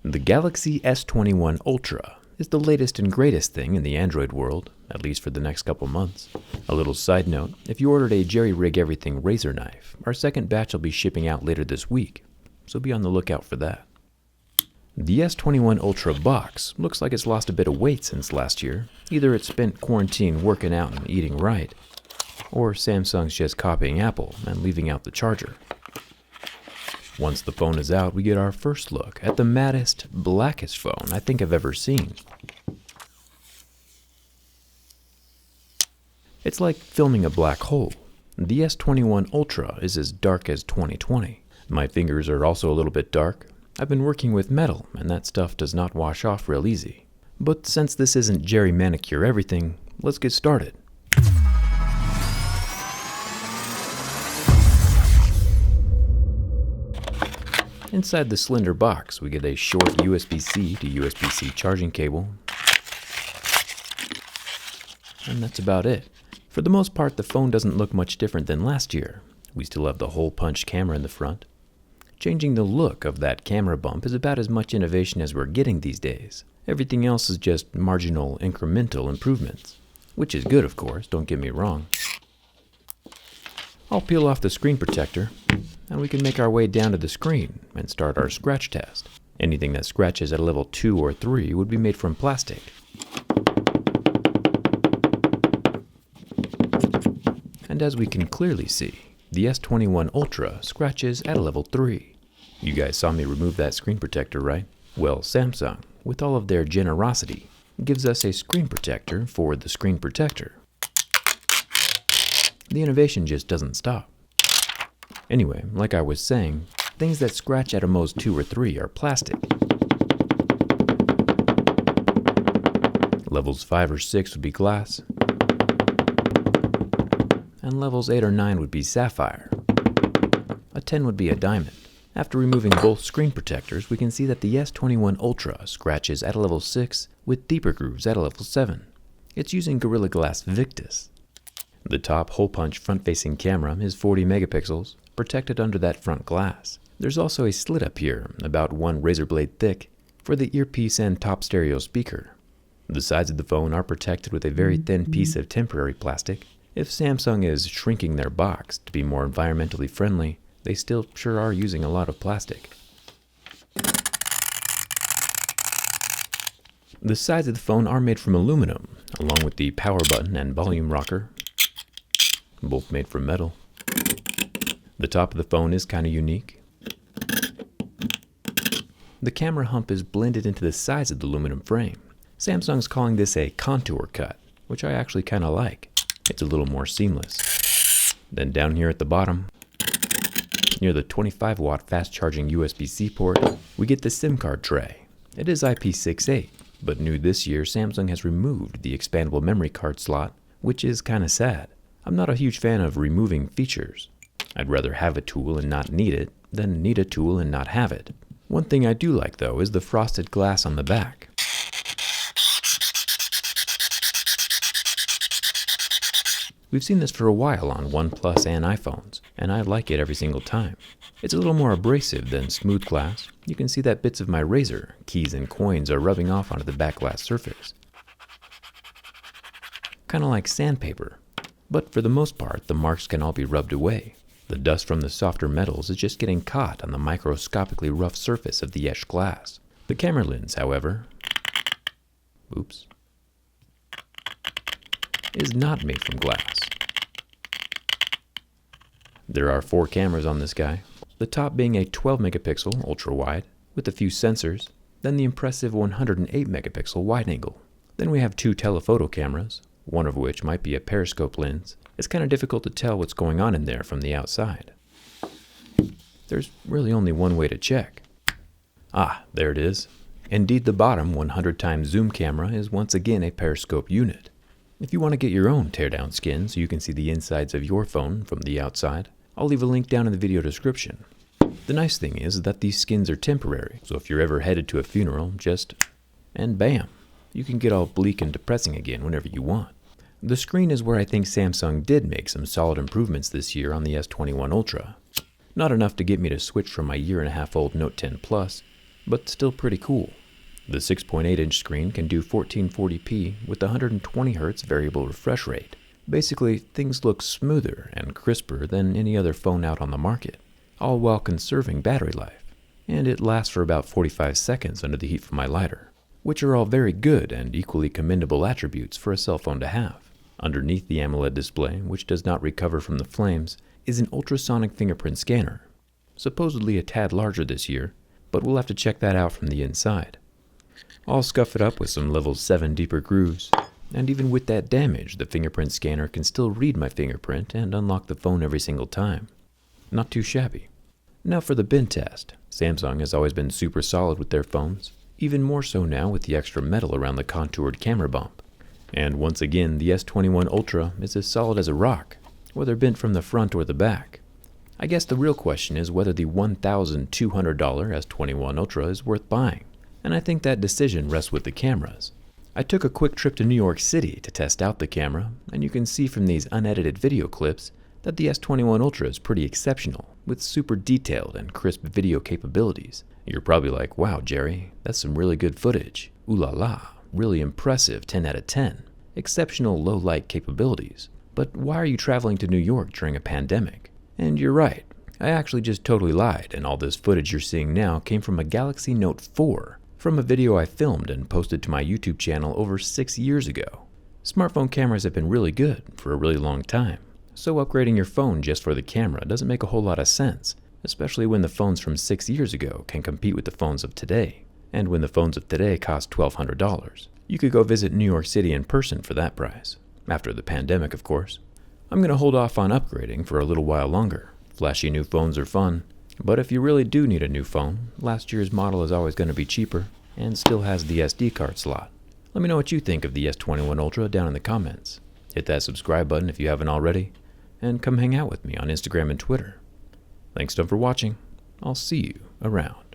The Galaxy S21 Ultra is the latest and greatest thing in the Android world, at least for the next couple months. A little side note, if you ordered a jerryrigEverything razor knife, our second batch will be shipping out later this week, so be on the lookout for that. The S21 Ultra box looks like it's lost a bit of weight since last year. Either it spent quarantine working out and eating right, or Samsung's just copying Apple and leaving out the charger. Once the phone is out, we get our first look at the maddest, blackest phone I think I've ever seen. It's like filming a black hole. The S21 Ultra is as dark as 2020. My fingers are also a little bit dark. I've been working with metal, and that stuff does not wash off real easy. But since this isn't Jerry Manicure Everything, let's get started. Inside the slender box, we get a short USB-C to USB-C charging cable. And that's about it. For the most part, the phone doesn't look much different than last year. We still have the hole punch camera in the front. Changing the look of that camera bump is about as much innovation as we're getting these days. Everything else is just marginal, incremental improvements. Which is good, of course, don't get me wrong. I'll peel off the screen protector, and we can make our way down to the screen and start our scratch test. Anything that scratches at a level 2 or 3 would be made from plastic. And as we can clearly see, the S21 Ultra scratches at a level 3. You guys saw me remove that screen protector, right? Well, Samsung, with all of their generosity, gives us a screen protector for the screen protector. The innovation just doesn't stop. Anyway, like I was saying, things that scratch at a most 2 or 3 are plastic. Levels 5 or 6 would be glass. And levels 8 or 9 would be sapphire. A 10 would be a diamond. After removing both screen protectors, we can see that the S21 Ultra scratches at a level 6 with deeper grooves at a level 7. It's using Gorilla Glass Victus. The top hole punch front-facing camera is 40 megapixels, protected under that front glass. There's also a slit up here, about 1 razor blade thick, for the earpiece and top stereo speaker. The sides of the phone are protected with a very thin piece of temporary plastic. If Samsung is shrinking their box to be more environmentally friendly, they still sure are using a lot of plastic. The sides of the phone are made from aluminum, along with the power button and volume rocker, both made from metal. The top of the phone is kind of unique. The camera hump is blended into the sides of the aluminum frame. Samsung's calling this a contour cut, which I actually kind of like. It's a little more seamless. Then down here at the bottom, near the 25-watt fast-charging USB-C port, we get the SIM card tray. It is IP68, but new this year, Samsung has removed the expandable memory card slot, which is kind of sad. I'm not a huge fan of removing features. I'd rather have a tool and not need it than need a tool and not have it. One thing I do like, though, is the frosted glass on the back. We've seen this for a while on OnePlus and iPhones, and I like it every single time. It's a little more abrasive than smooth glass. You can see that bits of my razor, keys, and coins are rubbing off onto the back glass surface. Kind of like sandpaper. But for the most part, the marks can all be rubbed away. The dust from the softer metals is just getting caught on the microscopically rough surface of the etched glass. The camera lens, however, is not made from glass. There are 4 cameras on this guy, the top being a 12 megapixel ultra-wide with a few sensors, then the impressive 108 megapixel wide-angle. Then we have 2 telephoto cameras, one of which might be a periscope lens. It's kind of difficult to tell what's going on in there from the outside. There's really only one way to check. Ah, there it is. Indeed, the bottom 100 times zoom camera is once again a periscope unit. If you want to get your own teardown skin so you can see the insides of your phone from the outside, I'll leave a link down in the video description. The nice thing is that these skins are temporary, so if you're ever headed to a funeral, and bam, you can get all bleak and depressing again whenever you want. The screen is where I think Samsung did make some solid improvements this year on the S21 Ultra. Not enough to get me to switch from my year-and-a-half-old Note 10 Plus, but still pretty cool. The 6.8-inch screen can do 1440p with 120Hz variable refresh rate. Basically, things look smoother and crisper than any other phone out on the market, all while conserving battery life. And it lasts for about 45 seconds under the heat from my lighter, which are all very good and equally commendable attributes for a cell phone to have. Underneath the AMOLED display, which does not recover from the flames, is an ultrasonic fingerprint scanner, supposedly a tad larger this year, but we'll have to check that out from the inside. I'll scuff it up with some level 7 deeper grooves, and even with that damage, the fingerprint scanner can still read my fingerprint and unlock the phone every single time. Not too shabby. Now for the bin test. Samsung has always been super solid with their phones, even more so now with the extra metal around the contoured camera bump. And once again, the S21 Ultra is as solid as a rock, whether bent from the front or the back. I guess the real question is whether the $1,200 S21 Ultra is worth buying, and I think that decision rests with the cameras. I took a quick trip to New York City to test out the camera, and you can see from these unedited video clips that the S21 Ultra is pretty exceptional, with super detailed and crisp video capabilities. You're probably like, wow, Jerry, that's some really good footage. Ooh la la, really impressive 10 out of 10. Exceptional low light capabilities. But why are you traveling to New York during a pandemic? And you're right, I actually just totally lied, and all this footage you're seeing now came from a Galaxy Note 4, from a video I filmed and posted to my YouTube channel over 6 years ago. Smartphone cameras have been really good for a really long time, so upgrading your phone just for the camera doesn't make a whole lot of sense, especially when the phones from 6 years ago can compete with the phones of today, and when the phones of today cost $1,200. You could go visit New York City in person for that price. After the pandemic, of course. I'm going to hold off on upgrading for a little while longer. Flashy new phones are fun, but if you really do need a new phone, last year's model is always going to be cheaper and still has the SD card slot. Let me know what you think of the S21 Ultra down in the comments. Hit that subscribe button if you haven't already, and come hang out with me on Instagram and Twitter. Thanks for watching. I'll see you around.